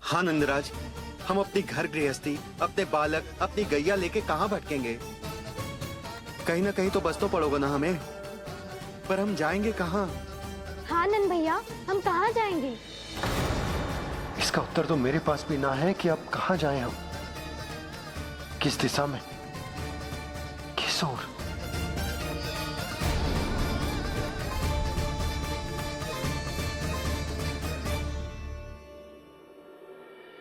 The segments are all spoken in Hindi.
हाँ नंदराज, हम अपनी घर गृहस्थी, अपने बालक, अपनी गैया लेके कहाँ भटकेंगे? कहीं ना कहीं तो बस तो पड़ोगे ना हमें, पर हम जाएंगे कहाँ? हाँ नंद भैया, हम कहाँ जाएंगे? इसका उत्तर तो मेरे पास भी ना है कि अब कहाँ जाएं हम, किस दिशा में, किस ओर।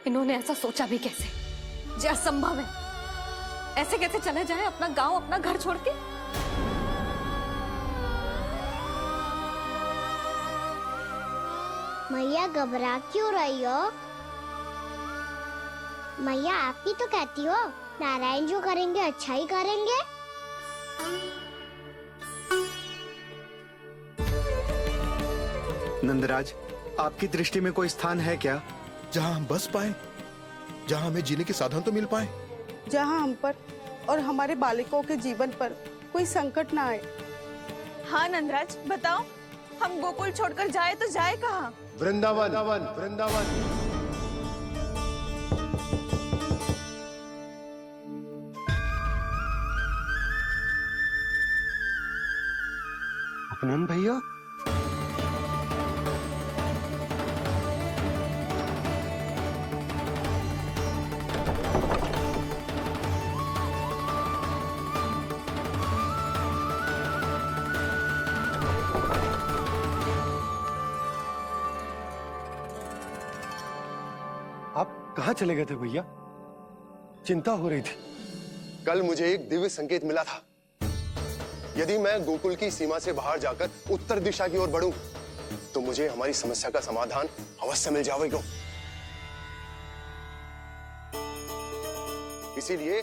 इन्होंने ऐसा सोचा भी कैसे? जो असंभव है। ऐसे कैसे चले जाएं अपना गांव, अपना घर छोड़ के? मैया घबरा क्यों रही हो? मैया आप ही तो कहती हो नारायण जो करेंगे अच्छा ही करेंगे। नंदराज, आपकी दृष्टि में कोई स्थान है क्या जहां हम बस पाए, जहां हमें जीने के साधन तो मिल पाए, जहां हम पर और हमारे बालकों के जीवन पर कोई संकट ना आए। हाँ नंदराज, बताओ, हम गोकुल छोड़कर जाए तो जाए कहाँ? वृंदावन, वृंदावन। उपनंद भैया, आप कहाँ चले गए थे भैया? चिंता हो रही थी। कल मुझे एक दिव्य संकेत मिला था। यदि मैं गोकुल की सीमा से बाहर जाकर उत्तर दिशा की ओर बढ़ूं, तो मुझे हमारी समस्या का समाधान अवश्य मिल जाएगा। इसीलिए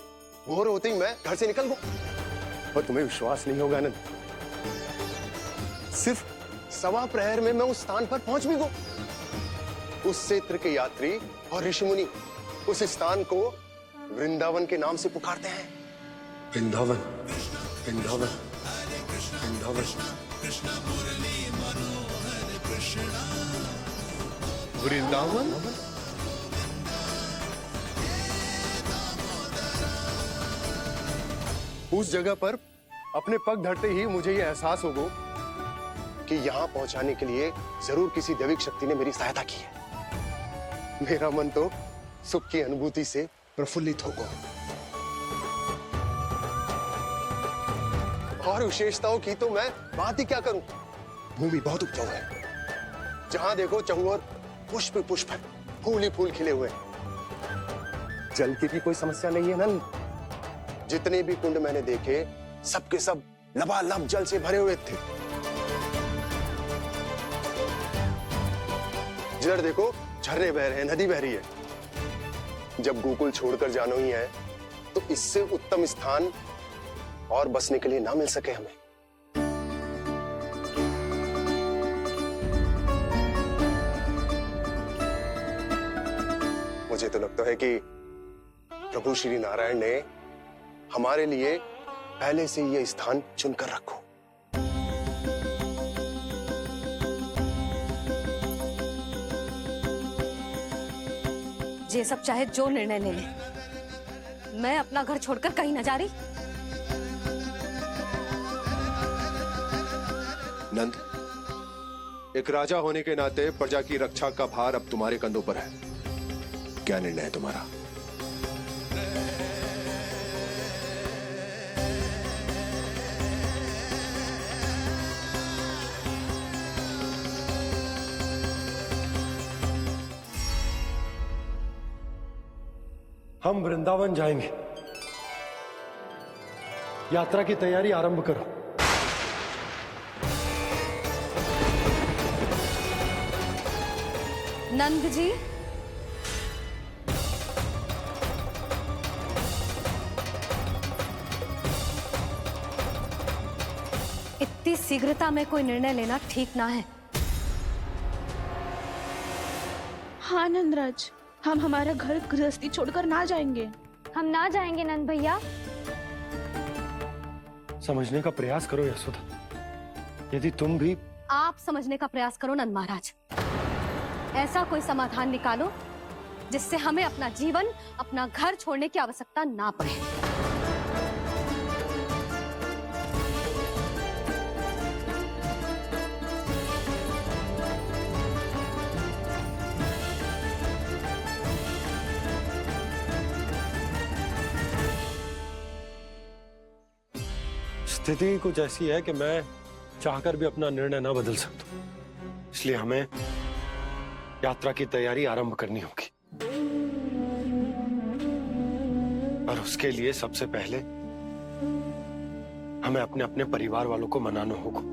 भोर होते ही मैं घर से निकल गया। और तुम्हें विश्वास नहीं होगा आनंद, सिर्फ 1.25 प्रहर में मैं उस स्थान पर पहुंच भी गया। उस क्षेत्र के यात्री और ऋषिमुनि उस स्थान को वृंदावन के नाम से पुकारते हैं। वृंदावन, वृंदावन, वृंदावन। वृंदावन। उस जगह पर अपने पग धरते ही मुझे यह एहसास होगा कि यहां पहुंचाने के लिए जरूर किसी दैविक शक्ति ने मेरी सहायता की है। मेरा मन तो सुख की अनुभूति से प्रफुल्लित होगा। और विशेषताओं की तो मैं बात ही क्या करूं। भूमि बहुत उपजाऊ है, जहां देखो चहुओर पुष्प पुष्प है, फूल ही फूल खिले हुए हैं। जल की भी कोई समस्या नहीं है नंद। जितने भी कुंड मैंने देखे, सबके सब लबालब जल से भरे हुए थे। जिधर देखो झरने बह रहे हैं, नदी बह रही है। जब गोकुल छोड़कर जाना ही है, तो इससे उत्तम स्थान और बसने के लिए ना मिल सके हमें। मुझे तो लगता है कि प्रभु श्री नारायण ने हमारे लिए पहले से यह स्थान चुनकर रखो। ये सब चाहे जो निर्णय ले ले, मैं अपना घर छोड़कर कहीं न जा रही। नंद, एक राजा होने के नाते प्रजा की रक्षा का भार अब तुम्हारे कंधों पर है। क्या निर्णय है तुम्हारा? हम वृंदावन जाएंगे। यात्रा की तैयारी आरंभ करो। नंद जी, इतनी शीघ्रता में कोई निर्णय लेना ठीक ना है। हाँ नंदराज, हम हमारा घर गृहस्थी छोड़कर ना जाएंगे। हम ना जाएंगे नंद भैया। समझने का प्रयास करो यशोदा। यदि तुम भी आप समझने का प्रयास करो नंद महाराज। ऐसा कोई समाधान निकालो जिससे हमें अपना जीवन, अपना घर छोड़ने की आवश्यकता ना पड़े। स्थिति कुछ ऐसी है कि मैं चाहकर भी अपना निर्णय ना बदल सकता, इसलिए हमें यात्रा की तैयारी आरंभ करनी होगी। और उसके लिए सबसे पहले हमें अपने अपने परिवार वालों को मनाना होगा।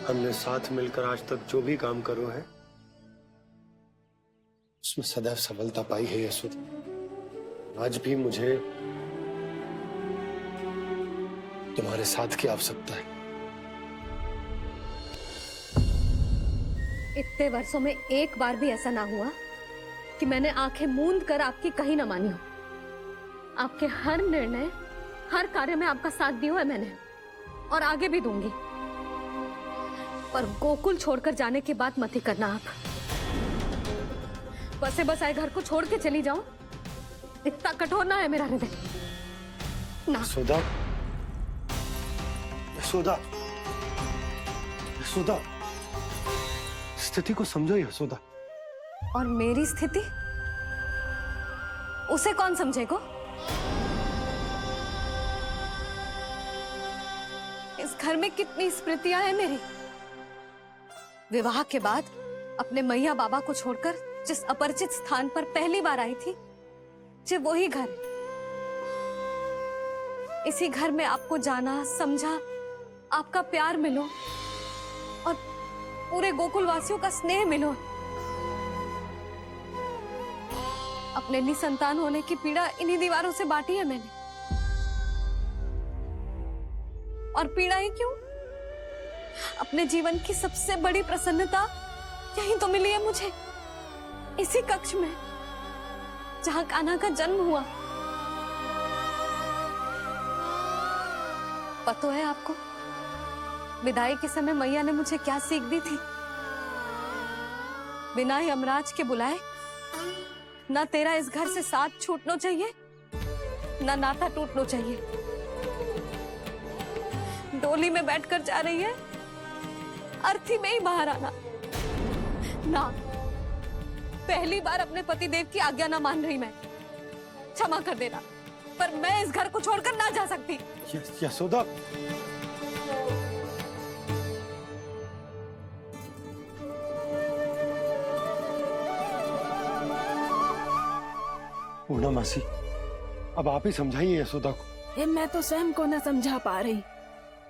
हमने साथ मिलकर आज तक जो भी काम करो है उसमें सदैव सफलता पाई है यशोदा। आज भी मुझे तुम्हारे साथ की आवश्यकता है। इतने वर्षों में एक बार भी ऐसा ना हुआ कि मैंने आंखें मूंद कर आपकी कहीं ना मानी हो। आपके हर निर्णय, हर कार्य में आपका साथ दिया है मैंने, और आगे भी दूंगी। पर गोकुल छोड़कर जाने की बात मत ही करना आप। बसे बसाए घर को छोड़ के चली जाऊं, इतना कठोर ना है मेरा हृदय ना। यशोदा, यशोदा, यशोदा, स्थिति को समझो यशोदा। और मेरी स्थिति उसे कौन समझेगा? इस घर में कितनी स्मृतियां हैं मेरी। विवाह के बाद अपने मैया बाबा को छोड़कर जिस अपरिचित स्थान पर पहली बार आई थी, ये वही घर। इसी घर में आपको जाना, समझा, आपका प्यार मिलो और पूरे गोकुल वासियों का स्नेह मिलो। अपने निसंतान होने की पीड़ा इन्हीं दीवारों से बांटी है मैंने। और पीड़ा ही क्यों? अपने जीवन की सबसे बड़ी प्रसन्नता यही तो मिली है मुझे, इसी कक्ष में जहां कान्हा का जन्म हुआ। पता है आपको विदाई के समय मैया ने मुझे क्या सीख दी थी? बिना ही यमराज के बुलाए ना तेरा इस घर से साथ छूटना चाहिए, ना नाता टूटना चाहिए। डोली में बैठकर जा रही है, अर्थी में ही बाहर आना ना। पहली बार अपने पतिदेव की आज्ञा ना मान रही मैं, क्षमा कर देना, पर मैं इस घर को छोड़कर ना जा सकती। यशोदा, पूर्णा मासी, अब आप ही समझाइए यशोदा को। मैं तो स्वयं को न समझा पा रही,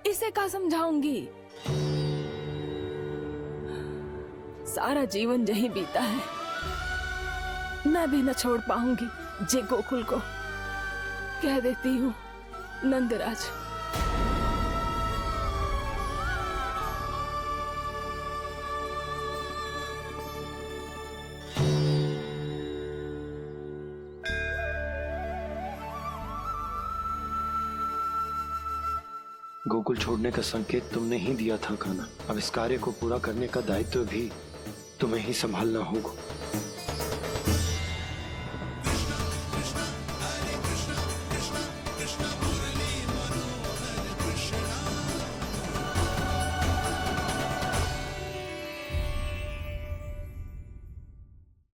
इसे क्या समझाऊंगी? सारा जीवन यही बीता है, मैं भी न छोड़ पाऊंगी जे गोकुल को। कह देती हूँ नंदराज। गोकुल छोड़ने का संकेत तुमने ही दिया था कान्हा। अब इस कार्य को पूरा करने का दायित्व भी तुम्हें ही संभालना होगा।